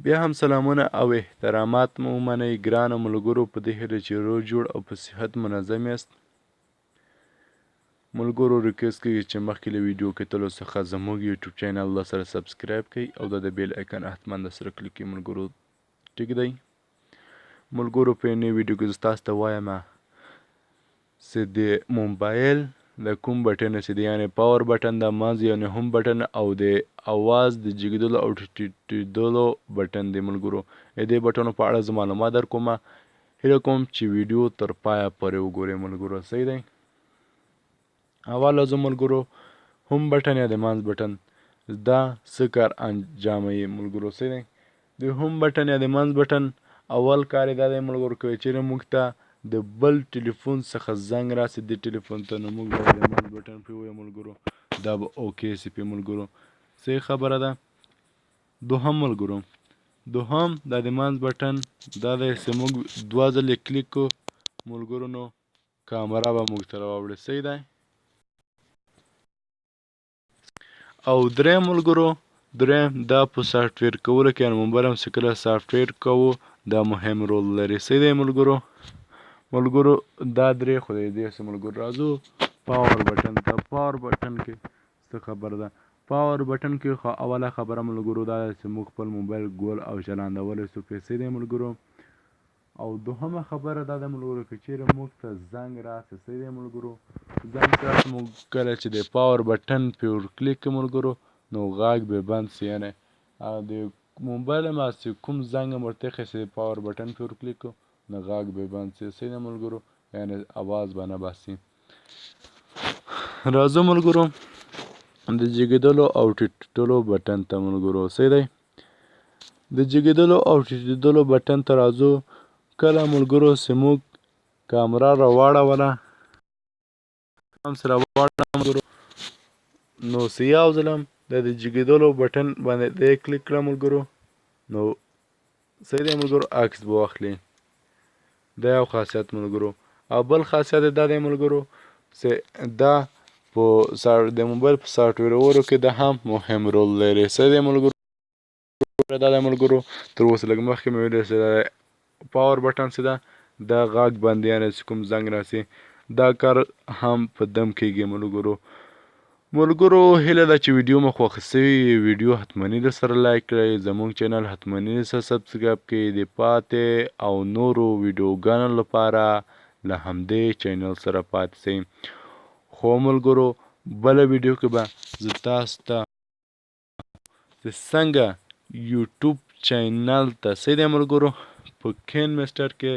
بیا هم سلامونه او احترامات مو ومنئ ګرانو ملګرو په دې هیله چې روغ جوړ او په صحت منظم یاست. ملګرو ریکویسټ کوي چې مخکې له ویډیو کتلو څخه زموږ یوټیوب چینل سره سبسکرایب کړئ او د بیل آیکن حتما د سره کلیک کړئ ملګرو. ټیک دی ملګرو، په نوې ویډیو کې زه تاسو ته وایم چې د مبایل د کوم بټن چې دی یعنې پاور بټن د منځ یعنې هم بټن او د اواز د جګیدلو او ټیټیدلو بټن دی ملګرو. د دې بټنو په اړه زه معلومات در کومه. هیله کوم چې ویډیو تر پایه پورې وګورئ ملګرو. صحیح دی. اول زه ملګرو هم بټن یا د منځ بټن دا څه کار انجاموي ملګرو. صحیح دی. د هم بټن یا د منځ بټن اول کار یې دا دی ملګرو، که چیرې موږ ته د بل ټلیفون څخه زنګ راسي دې ټلیفون ته، نو موږ باید د منځ بټن پرې ووهو ملګرو. دا به اوکې سي پې ملګرو. صحیح خبره ده. دوهم ملګرو، دوهم دا د منځ بټن دا دی چې موږ دوه ځلې کلیک کړو ملګرو نو کامره به موږ ته راوړي. صحیح دی. او دریم ملګرو، دریم دا په سافټویر کولو کې یعنې موبایل هم چې کله سافټویر کوو دا مهم رول لري. صحیح دی ملګرو. ملګرو دا درې خو دی دې چې ملګرو راځو پاور بټن ته. پاور بټن کې څه خبره ده؟ پاور بټن کې خو اوله خبره ملګرو دا ده چې موږ خپل موبایل ګول او چلاندولی شو پرې. صحیح دی ملګرو. او دوهمه خبره دا ده ملګرو، که چیرې موږ ته زنګ راسي. صحیح دی ملګرو. زنګ راسي موږ کله چې د پاور بټن پرې ور کلیک کړو ملګرو نو غږ به بند سي، یعنې د موبایل هم چې کوم زنګ هم ورته ایښی چې د پاور بټن پرې ور کلیک کړو نو غږ به بند سي. صحیح دی ملګرو. یعنې اواز به نه باسي. راځو ملګرو د جګېدلو او ټیټېدلو بټن ته ملګرو. صحیح دی. د جګېدلو او ټیټېدلو بټن ته راځو. کله ملګرو چې موږ کامره راواړوله ملګرو نو چې یو ځل هم د جګېدلو بټن باندې دی کلیک کړه ملګرو نو صحیح دی ملګرو عکس به واخلي. دا یو خاصیت ملګرو. او بل خاصیت دا دی ملګرو چې دا په د موبایل په سافټویرونو کې دا هم مهم رول لري. صحیح دی ملګرو. دا دی ملګرو تر اوسه لږ مخکې مې ویلي چې پاور بټن چې ده دا غږ بندوي، یعنې چې کوم زنګ راسي دا کار هم په دم کیږي ملګرو. ملګرو هیله ده چې ویډیو مو خوښه سوي وي. ویډیو حتمني در سره لایک کړئ. زموږ چینل حتمني در سره سبسکرایب کړئ. د پاتې او نورو ویډیوګانو لپاره له همدې چینل سره پاتې شئ. خو ملګرو بله ویډیو کې به زه تاسو ته څنګه یوټیوب چینل ته صحیح دی ملګرو په کین میسټر کې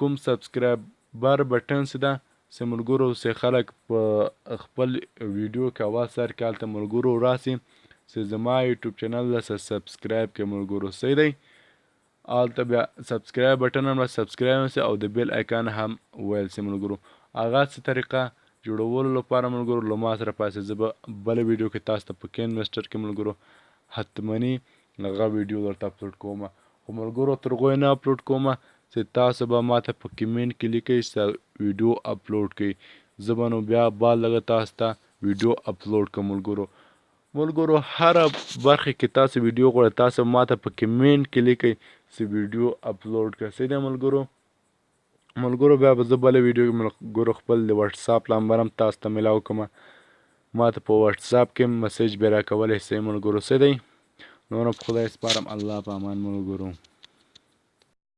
کوم سبسکرایبر بټن چې ده چې ملګرو چې خلک په خپل ویډیو کې اواز سر کې هلته ملګرو راسي چې زما یوټیوب چینل له سبسکرایب کړئ ملګرو. صحیح دی. هلته بیا سبسکرایب بټن هم سبسکرایب هم سي او د بیل آیکن هم ویل سي ملګرو. هغه څه طریقه جوړولو لپاره ملګرو له ما سره پاتې زه به بله ویډیو کې تاسو ته په کین میسټر کې ملګرو حتمني هغه ویډیو درته اپلوډ کومه. خو ملګرو تر هغو یې نه اپلوډ کومه چې تاسو به ماته په کمنټ کې لیکئ چې ویډیو اپلوډ کړئ. زه به نو بیا بعد لږه تاسو ته ویډیو اپلوډ کړم ملګرو. ملګرو هره برخه کې تاسو ویډیو غواړئ تاسو ماته په کمنټ کې لیکئ چې ویډیو اپلوډ کړه. صحیح دی ملګرو. ملګرو بیا به زه بله ویډیو کې ملګرو خپل د وټساپ نمبر هم تاسو ته میلاو کړم. ماته په وټساپ کې مسیج بیا راکولی شئ ملګرو. صحیح دی. نور په خدای سپارم. الله په امان ملګرو.